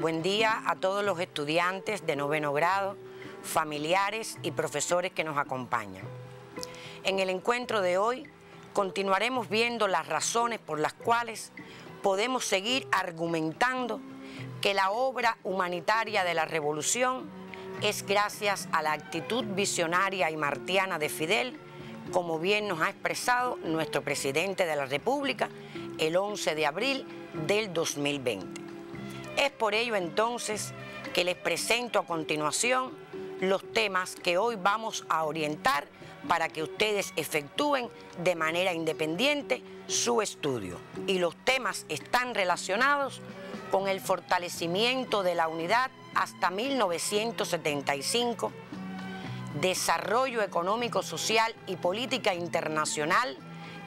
Buen día a todos los estudiantes de 9º grado, familiares y profesores que nos acompañan. En el encuentro de hoy continuaremos viendo las razones por las cuales podemos seguir argumentando que la obra humanitaria de la Revolución es gracias a la actitud visionaria y martiana de Fidel, como bien nos ha expresado nuestro presidente de la República el 11 de abril del 2020. Es por ello entonces que les presento a continuación los temas que hoy vamos a orientar para que ustedes efectúen de manera independiente su estudio. Y los temas están relacionados con el fortalecimiento de la unidad hasta 1975, desarrollo económico, social y política internacional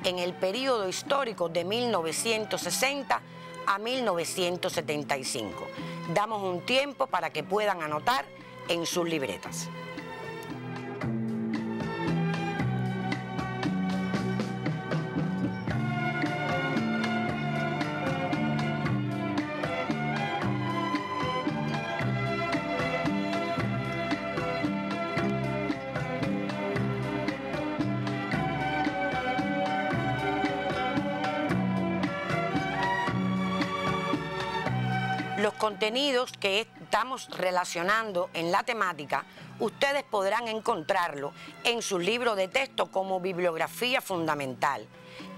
en el período histórico de 1960 a 1975. Damos un tiempo para que puedan anotar en sus libretas. Los contenidos que estamos relacionando en la temática, ustedes podrán encontrarlo en su libro de texto como bibliografía fundamental,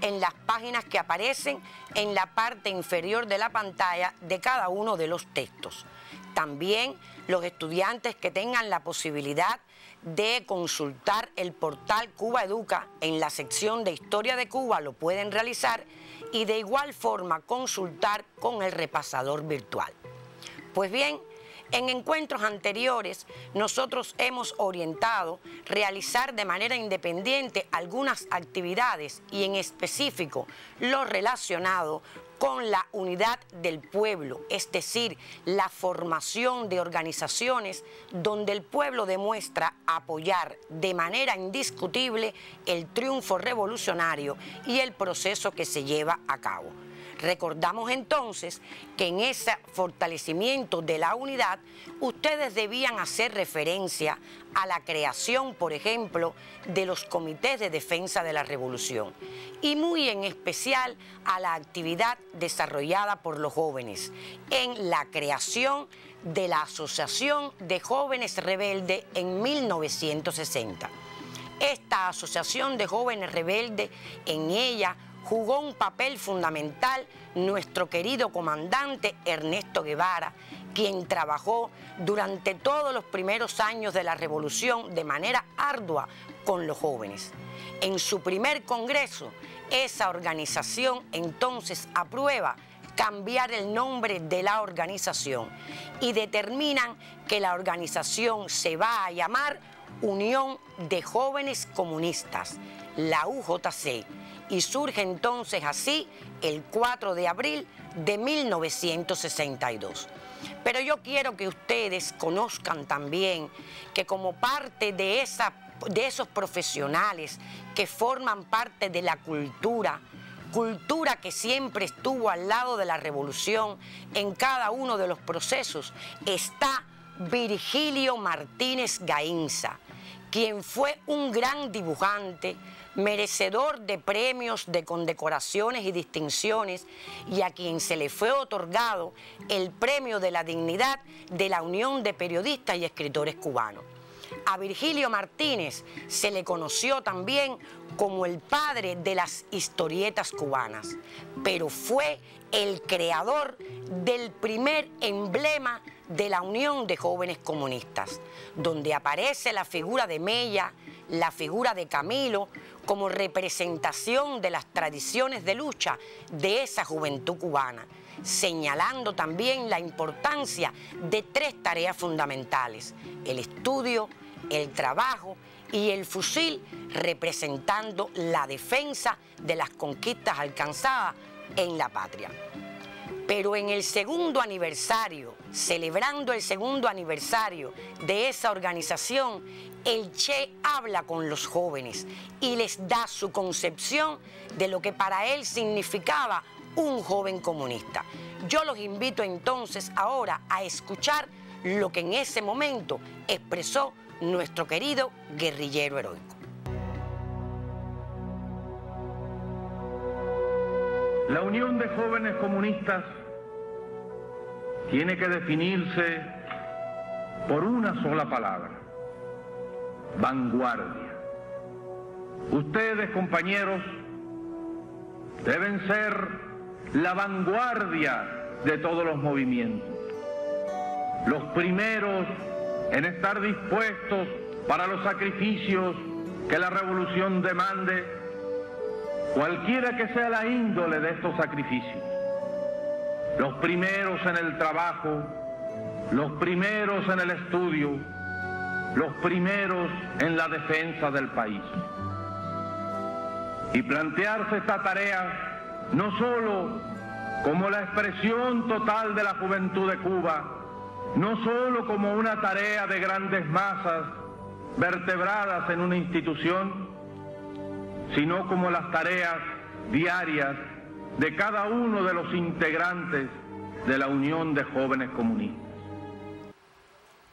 en las páginas que aparecen en la parte inferior de la pantalla de cada uno de los textos. También los estudiantes que tengan la posibilidad de consultar el portal Cuba Educa en la sección de Historia de Cuba lo pueden realizar y de igual forma consultar con el repasador virtual. Pues bien, en encuentros anteriores nosotros hemos orientado realizar de manera independiente algunas actividades y en específico lo relacionado con la unidad del pueblo, es decir, la formación de organizaciones donde el pueblo demuestra apoyar de manera indiscutible el triunfo revolucionario y el proceso que se lleva a cabo. Recordamos entonces que en ese fortalecimiento de la unidad ustedes debían hacer referencia a la creación, por ejemplo, de los comités de defensa de la revolución y muy en especial a la actividad desarrollada por los jóvenes en la creación de la Asociación de Jóvenes Rebeldes en 1960. Esta Asociación de Jóvenes Rebeldes, en ella jugó un papel fundamental nuestro querido comandante Ernesto Guevara, quien trabajó durante todos los primeros años de la revolución de manera ardua con los jóvenes. En su primer congreso, esa organización entonces aprueba cambiar el nombre de la organización y determinan que la organización se va a llamar Unión de Jóvenes Comunistas, la UJC, y surge entonces así el 4 de abril de 1962. Pero yo quiero que ustedes conozcan también que como parte de esos profesionales que forman parte de la cultura que siempre estuvo al lado de la revolución en cada uno de los procesos, está Virgilio Martínez Gainza, quien fue un gran dibujante, merecedor de premios, de condecoraciones y distinciones, y a quien se le fue otorgado el Premio de la Dignidad de la Unión de Periodistas y Escritores Cubanos. A Virgilio Martínez se le conoció también como el padre de las historietas cubanas, pero fue el creador del primer emblema de la Unión de Jóvenes Comunistas, donde aparece la figura de Mella, la figura de Camilo, como representación de las tradiciones de lucha de esa juventud cubana, señalando también la importancia de 3 tareas fundamentales: el estudio, el trabajo y el fusil, representando la defensa de las conquistas alcanzadas en la patria. Pero en el segundo aniversario, celebrando el segundo aniversario de esa organización, el Che habla con los jóvenes y les da su concepción de lo que para él significaba un joven comunista. Yo los invito entonces ahora a escuchar lo que en ese momento expresó nuestro querido guerrillero heroico. La Unión de Jóvenes Comunistas tiene que definirse por una sola palabra: vanguardia. Ustedes, compañeros, deben ser la vanguardia de todos los movimientos, los primeros en estar dispuestos para los sacrificios que la revolución demande, cualquiera que sea la índole de estos sacrificios, los primeros en el trabajo, los primeros en el estudio, los primeros en la defensa del país. Y plantearse esta tarea no solo como la expresión total de la juventud de Cuba, no solo como una tarea de grandes masas vertebradas en una institución, sino como las tareas diarias de cada uno de los integrantes de la Unión de Jóvenes Comunistas.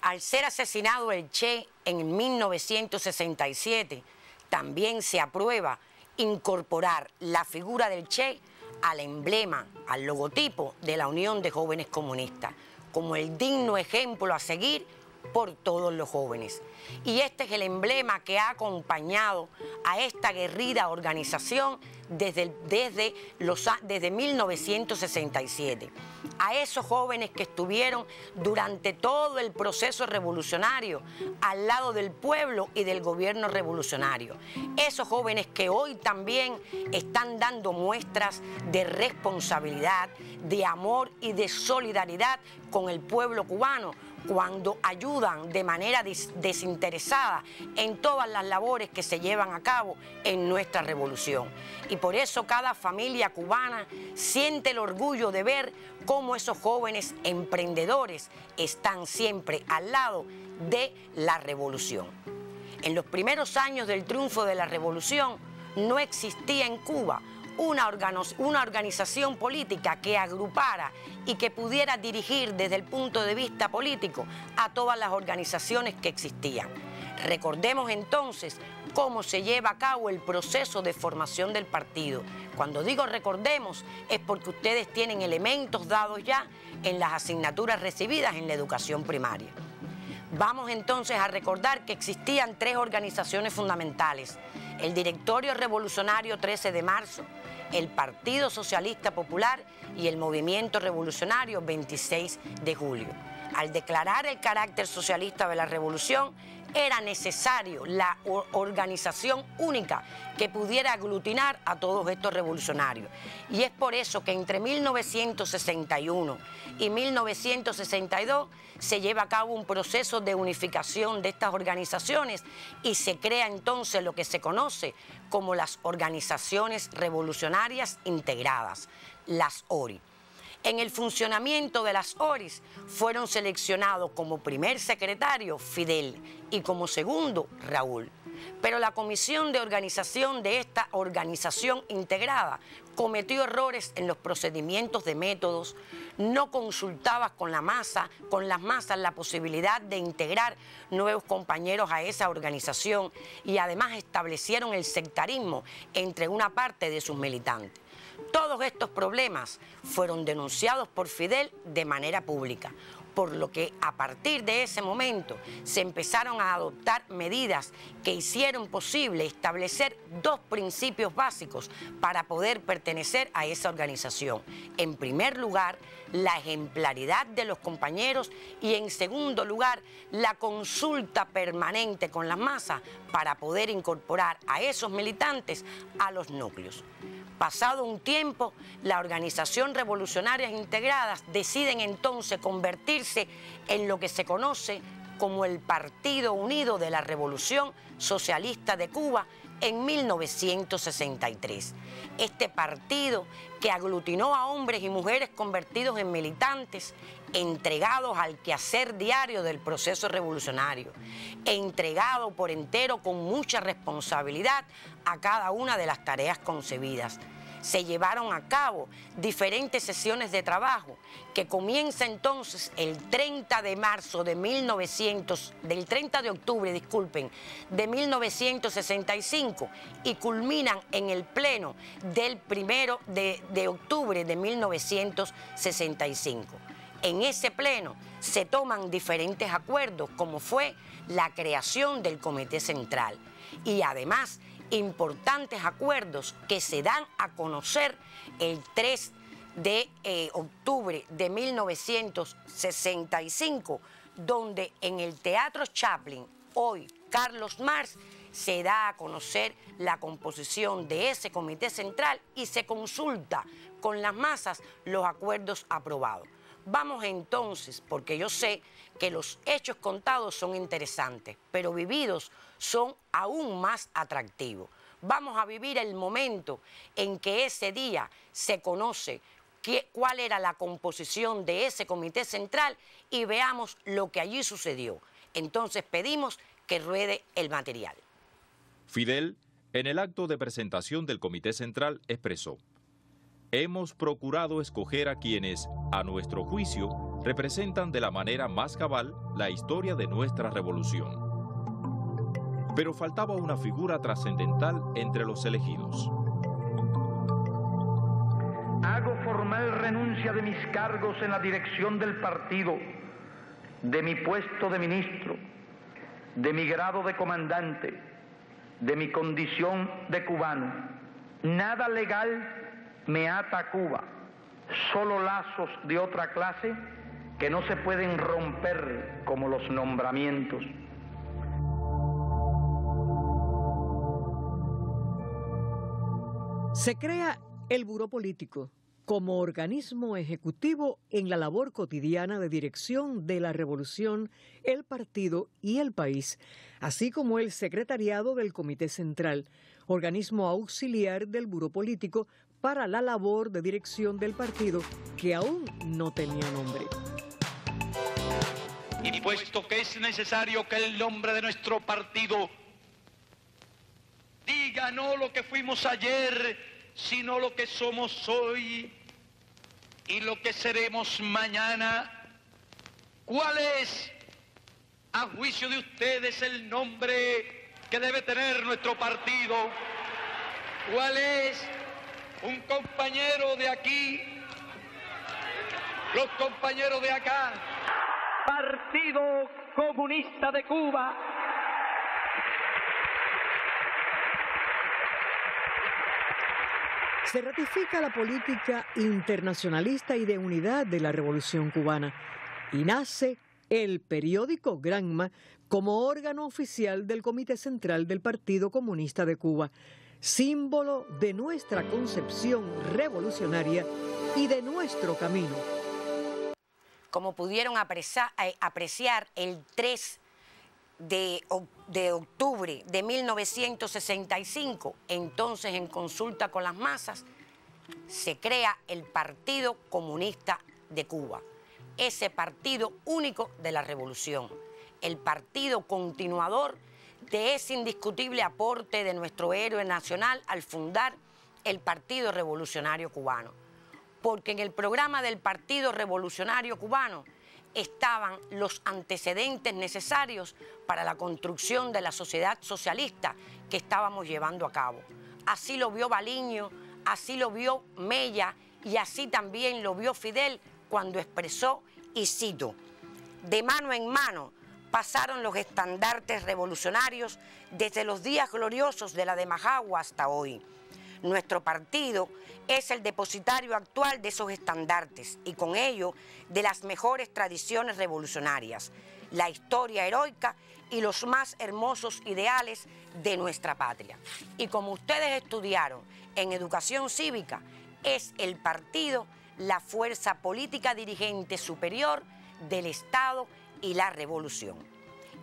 Al ser asesinado el Che en 1967, también se aprueba incorporar la figura del Che al emblema, al logotipo de la Unión de Jóvenes Comunistas, como el digno ejemplo a seguir por todos los jóvenes. Y este es el emblema que ha acompañado a esta aguerrida organización desde 1967. A esos jóvenes que estuvieron durante todo el proceso revolucionario al lado del pueblo y del gobierno revolucionario. Esos jóvenes que hoy también están dando muestras de responsabilidad, de amor y de solidaridad con el pueblo cubano, cuando ayudan de manera desinteresada en todas las labores que se llevan a cabo en nuestra revolución. Y por eso cada familia cubana siente el orgullo de ver cómo esos jóvenes emprendedores están siempre al lado de la revolución. En los primeros años del triunfo de la revolución no existía en Cuba una organización política que agrupara y que pudiera dirigir desde el punto de vista político a todas las organizaciones que existían. Recordemos entonces cómo se lleva a cabo el proceso de formación del partido. Cuando digo recordemos es porque ustedes tienen elementos dados ya en las asignaturas recibidas en la educación primaria. Vamos entonces a recordar que existían tres organizaciones fundamentales: el Directorio Revolucionario 13 de marzo, el Partido Socialista Popular y el Movimiento Revolucionario 26 de julio. Al declarar el carácter socialista de la revolución, era necesario la organización única que pudiera aglutinar a todos estos revolucionarios. Y es por eso que entre 1961 y 1962 se lleva a cabo un proceso de unificación de estas organizaciones y se crea entonces lo que se conoce como las Organizaciones Revolucionarias Integradas, las ORI. En el funcionamiento de las ORIs fueron seleccionados como primer secretario Fidel y como segundo Raúl. Pero la comisión de organización de esta organización integrada cometió errores en los procedimientos de métodos, no consultaba con las masas la posibilidad de integrar nuevos compañeros a esa organización y además establecieron el sectarismo entre una parte de sus militantes. Todos estos problemas fueron denunciados por Fidel de manera pública, por lo que a partir de ese momento se empezaron a adoptar medidas que hicieron posible establecer dos principios básicos para poder pertenecer a esa organización. En primer lugar, la ejemplaridad de los compañeros y en segundo lugar, la consulta permanente con las masas para poder incorporar a esos militantes a los núcleos. Pasado un tiempo, las organizaciones revolucionarias integradas deciden entonces convertirse en lo que se conoce como el Partido Unido de la Revolución Socialista de Cuba en 1963. Este partido, que aglutinó a hombres y mujeres convertidos en militantes, entregados al quehacer diario del proceso revolucionario, entregado por entero con mucha responsabilidad a cada una de las tareas concebidas. se llevaron a cabo diferentes sesiones de trabajo que comienza entonces el 30 de marzo de 30 de octubre, disculpen, de 1965 y culminan en el pleno del 1 de octubre de 1965. En ese pleno se toman diferentes acuerdos, como fue la creación del Comité Central y además importantes acuerdos que se dan a conocer el 3 de octubre de 1965, donde en el Teatro Chaplin, hoy Carlos Marx, se da a conocer la composición de ese Comité Central y se consulta con las masas los acuerdos aprobados. Vamos entonces, porque yo sé que los hechos contados son interesantes, pero vividos son aún más atractivos. Vamos a vivir el momento en que ese día se conoce cuál era la composición de ese Comité Central y veamos lo que allí sucedió. Entonces pedimos que ruede el material. Fidel, en el acto de presentación del Comité Central, expresó: hemos procurado escoger a quienes, a nuestro juicio, representan de la manera más cabal la historia de nuestra revolución. Pero faltaba una figura trascendental entre los elegidos. Hago formal renuncia de mis cargos en la dirección del partido, de mi puesto de ministro, de mi grado de comandante, de mi condición de cubano. Nada legal me ata a Cuba, solo lazos de otra clase que no se pueden romper como los nombramientos. Se crea el Buró Político como organismo ejecutivo en la labor cotidiana de dirección de la revolución, el partido y el país, así como el secretariado del Comité Central, organismo auxiliar del Buró Político para la labor de dirección del partido que aún no tenía nombre. Y puesto que es necesario que el nombre de nuestro partido diga no lo que fuimos ayer, sino lo que somos hoy y lo que seremos mañana, ¿cuál es, a juicio de ustedes, el nombre que debe tener nuestro partido? ¿Cuál es? Un compañero de aquí, los compañeros de acá. Partido Comunista de Cuba. Se ratifica la política internacionalista y de unidad de la Revolución Cubana y nace el periódico Granma como órgano oficial del Comité Central del Partido Comunista de Cuba, símbolo de nuestra concepción revolucionaria y de nuestro camino. Como pudieron apreciar, el 3 de octubre de 1965, entonces en consulta con las masas, se crea el Partido Comunista de Cuba, ese partido único de la revolución, el partido continuador de ese indiscutible aporte de nuestro héroe nacional al fundar el Partido Revolucionario Cubano. Porque en el programa del Partido Revolucionario Cubano estaban los antecedentes necesarios para la construcción de la sociedad socialista que estábamos llevando a cabo. Así lo vio Baliño, así lo vio Mella y así también lo vio Fidel cuando expresó, y cito: de mano en mano pasaron los estandartes revolucionarios desde los días gloriosos de la de Majagua hasta hoy. Nuestro partido es el depositario actual de esos estandartes y con ello de las mejores tradiciones revolucionarias, la historia heroica y los más hermosos ideales de nuestra patria. Y como ustedes estudiaron en educación cívica, es el partido la fuerza política dirigente superior del Estado y la revolución.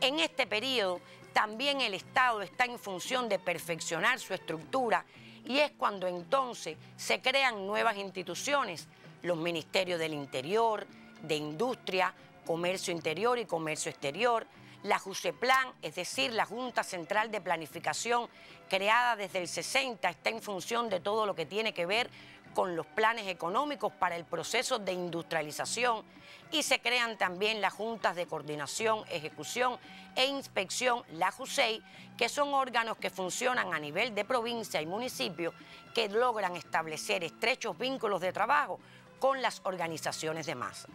En este periodo también el Estado está en función de perfeccionar su estructura y es cuando entonces se crean nuevas instituciones, los ministerios del Interior, de Industria, Comercio Interior y Comercio Exterior, La JUSEPLAN, es decir, la Junta Central de Planificación, creada desde el 60, está en función de todo lo que tiene que ver con los planes económicos para el proceso de industrialización, y se crean también las juntas de coordinación, ejecución e inspección, la JUSEI, que son órganos que funcionan a nivel de provincia y municipio, que logran establecer estrechos vínculos de trabajo con las organizaciones de masa.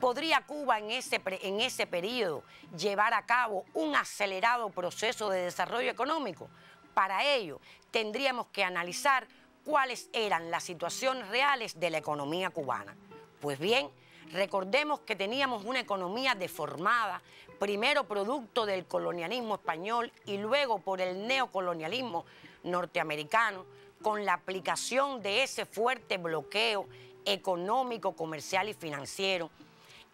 ¿Podría Cuba en ese periodo llevar a cabo un acelerado proceso de desarrollo económico? Para ello, tendríamos que analizar cuáles eran las situaciones reales de la economía cubana. Pues bien, recordemos que teníamos una economía deformada, primero producto del colonialismo español y luego por el neocolonialismo norteamericano, con la aplicación de ese fuerte bloqueo económico, comercial y financiero.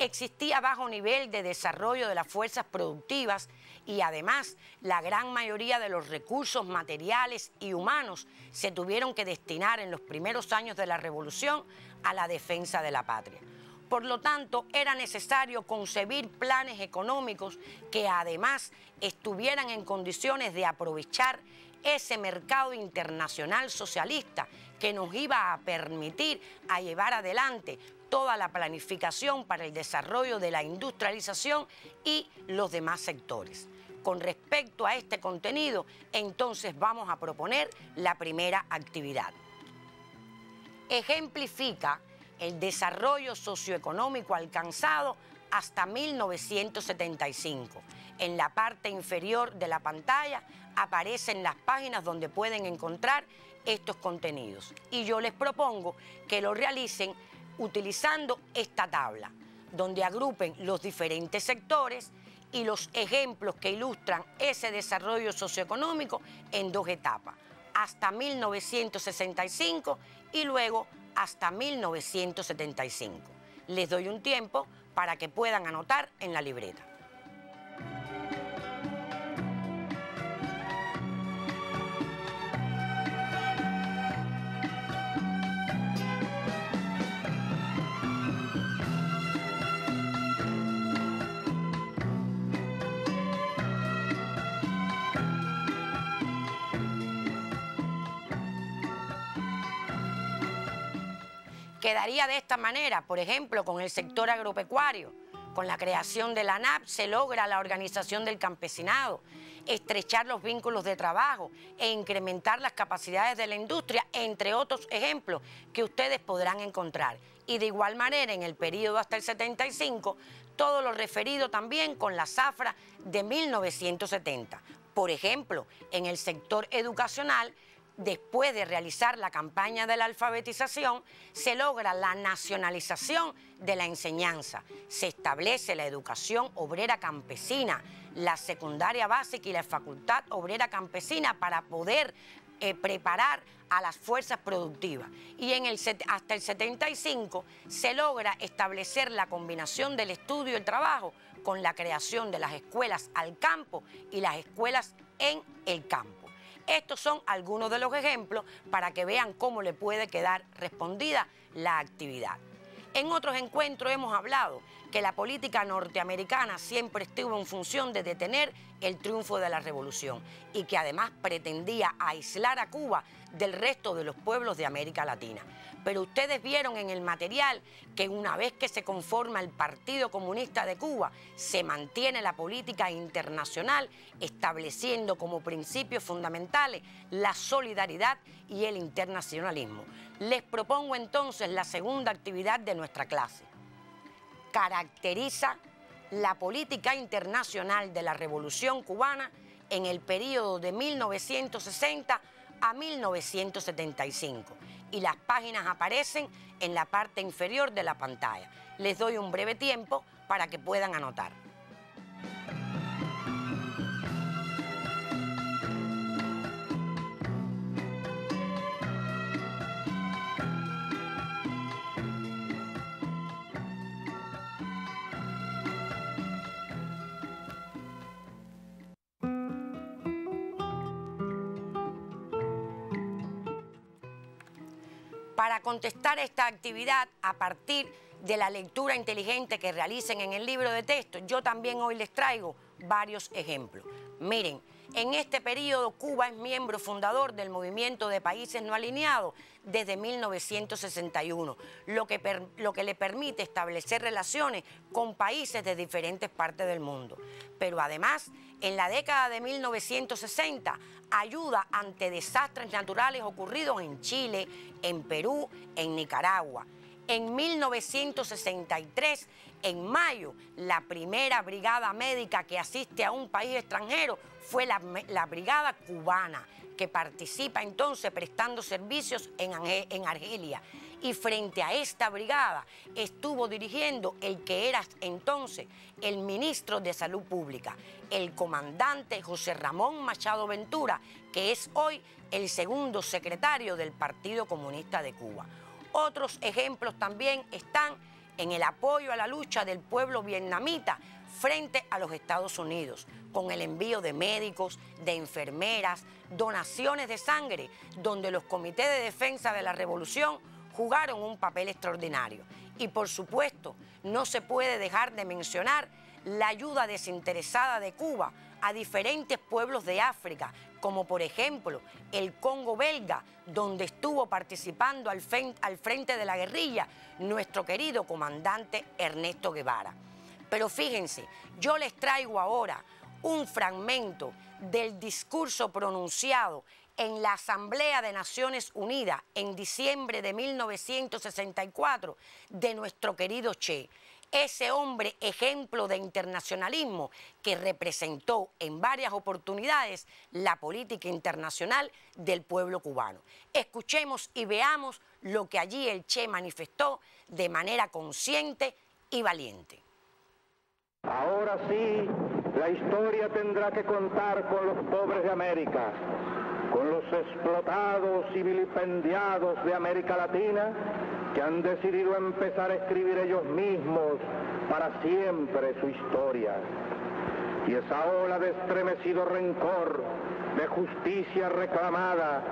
Existía bajo nivel de desarrollo de las fuerzas productivas y además la gran mayoría de los recursos materiales y humanos se tuvieron que destinar en los primeros años de la revolución a la defensa de la patria. Por lo tanto, era necesario concebir planes económicos que además estuvieran en condiciones de aprovechar ese mercado internacional socialista que nos iba a permitir a llevar adelante toda la planificación para el desarrollo de la industrialización y los demás sectores. Con respecto a este contenido, entonces vamos a proponer la primera actividad. Ejemplifica el desarrollo socioeconómico alcanzado hasta 1975. En la parte inferior de la pantalla aparecen las páginas donde pueden encontrar estos contenidos. Y yo les propongo que lo realicen utilizando esta tabla, donde agrupen los diferentes sectores y los ejemplos que ilustran ese desarrollo socioeconómico en dos etapas, hasta 1965 y luego hasta 1975. Les doy un tiempo para que puedan anotar en la libreta. Quedaría de esta manera, por ejemplo, con el sector agropecuario. Con la creación de la ANAP se logra la organización del campesinado, estrechar los vínculos de trabajo e incrementar las capacidades de la industria, entre otros ejemplos que ustedes podrán encontrar. Y de igual manera, en el periodo hasta el 75, todo lo referido también con la zafra de 1970. Por ejemplo, en el sector educacional, después de realizar la campaña de la alfabetización, se logra la nacionalización de la enseñanza. Se establece la educación obrera campesina, la secundaria básica y la facultad obrera campesina para poder preparar a las fuerzas productivas. Y hasta el 75 se logra establecer la combinación del estudio y el trabajo con la creación de las escuelas al campo y las escuelas en el campo. Estos son algunos de los ejemplos para que vean cómo le puede quedar respondida la actividad. En otros encuentros hemos hablado que la política norteamericana siempre estuvo en función de detener el triunfo de la revolución y que además pretendía aislar a Cuba del resto de los pueblos de América Latina. Pero ustedes vieron en el material que una vez que se conforma el Partido Comunista de Cuba, se mantiene la política internacional estableciendo como principios fundamentales la solidaridad y el internacionalismo. Les propongo entonces la segunda actividad de nuestra clase. Caracteriza la política internacional de la Revolución Cubana en el periodo de 1960 a 1975. Y las páginas aparecen en la parte inferior de la pantalla. Les doy un breve tiempo para que puedan anotar. Para contestar esta actividad a partir de la lectura inteligente que realicen en el libro de texto, yo también hoy les traigo varios ejemplos. Miren, en este periodo Cuba es miembro fundador del Movimiento de Países No Alineados desde 1961, lo que le permite establecer relaciones con países de diferentes partes del mundo. Pero además, en la década de 1960, ayuda ante desastres naturales ocurridos en Chile, en Perú, en Nicaragua. En 1963, en mayo, la primera brigada médica que asiste a un país extranjero fue la brigada cubana, que participa entonces prestando servicios en Argelia. Y frente a esta brigada estuvo dirigiendo el que era entonces el ministro de Salud Pública, el comandante José Ramón Machado Ventura, que es hoy el segundo secretario del Partido Comunista de Cuba. Otros ejemplos también están en el apoyo a la lucha del pueblo vietnamita frente a los Estados Unidos, con el envío de médicos, de enfermeras, donaciones de sangre, donde los comités de defensa de la revolución jugaron un papel extraordinario. Y por supuesto, no se puede dejar de mencionar la ayuda desinteresada de Cuba a diferentes pueblos de África, como por ejemplo el Congo belga, donde estuvo participando al frente de la guerrilla nuestro querido comandante Ernesto Guevara. Pero fíjense, yo les traigo ahora un fragmento del discurso pronunciado en la Asamblea de Naciones Unidas en diciembre de 1964 de nuestro querido Che, ese hombre ejemplo de internacionalismo que representó en varias oportunidades la política internacional del pueblo cubano. Escuchemos y veamos lo que allí el Che manifestó de manera consciente y valiente. Ahora sí, la historia tendrá que contar con los pobres de América, con los explotados y vilipendiados de América Latina, que han decidido empezar a escribir ellos mismos para siempre su historia. Y esa ola de estremecido rencor, de justicia reclamada,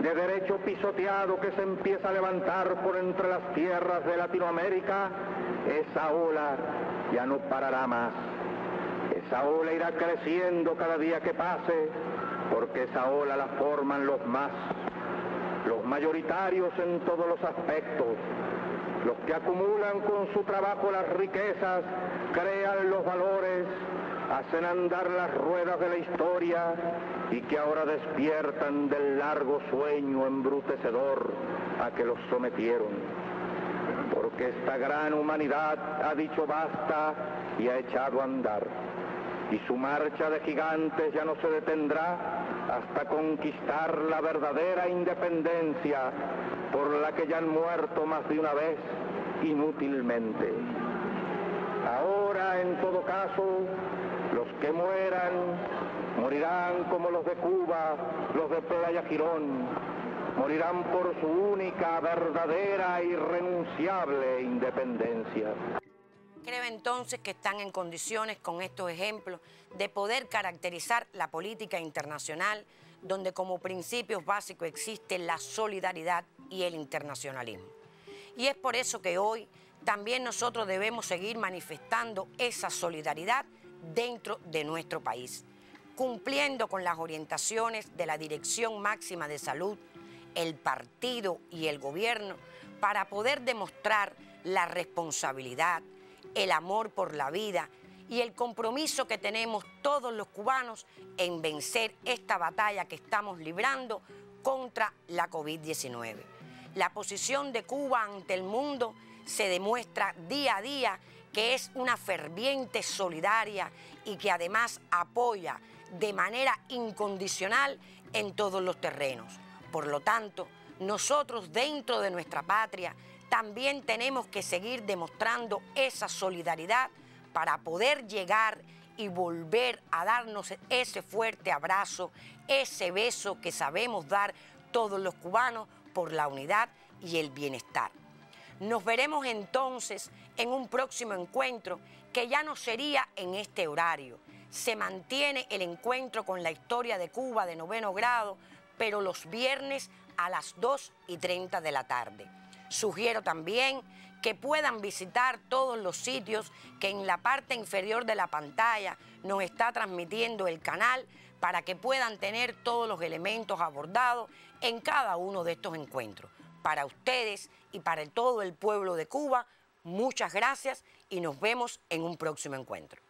de derecho pisoteado que se empieza a levantar por entre las tierras de Latinoamérica, esa ola ya no parará más. Esa ola irá creciendo cada día que pase, porque esa ola la forman los mayoritarios en todos los aspectos, los que acumulan con su trabajo las riquezas, crean los valores, hacen andar las ruedas de la historia y que ahora despiertan del largo sueño embrutecedor a que los sometieron. Porque esta gran humanidad ha dicho basta y ha echado a andar. Y su marcha de gigantes ya no se detendrá hasta conquistar la verdadera independencia por la que ya han muerto más de una vez inútilmente. Ahora, en todo caso, los que mueran morirán como los de Cuba, los de Playa Girón, morirán por su única, verdadera e irrenunciable independencia. Creo entonces que están en condiciones con estos ejemplos de poder caracterizar la política internacional, donde como principios básicos existen la solidaridad y el internacionalismo. Y es por eso que hoy también nosotros debemos seguir manifestando esa solidaridad dentro de nuestro país, cumpliendo con las orientaciones de la Dirección Máxima de Salud, el partido y el gobierno, para poder demostrar la responsabilidad, el amor por la vida y el compromiso que tenemos todos los cubanos en vencer esta batalla que estamos librando contra la COVID-19. La posición de Cuba ante el mundo se demuestra día a día que es una ferviente solidaria y que además apoya de manera incondicional en todos los terrenos. Por lo tanto, nosotros dentro de nuestra patria también tenemos que seguir demostrando esa solidaridad para poder llegar y volver a darnos ese fuerte abrazo, ese beso que sabemos dar todos los cubanos por la unidad y el bienestar. Nos veremos entonces en un próximo encuentro que ya no sería en este horario. Se mantiene el encuentro con la historia de Cuba de 9º grado, pero los viernes a las 2:30 de la tarde. Sugiero también que puedan visitar todos los sitios que en la parte inferior de la pantalla nos está transmitiendo el canal para que puedan tener todos los elementos abordados en cada uno de estos encuentros. Para ustedes y para todo el pueblo de Cuba, muchas gracias y nos vemos en un próximo encuentro.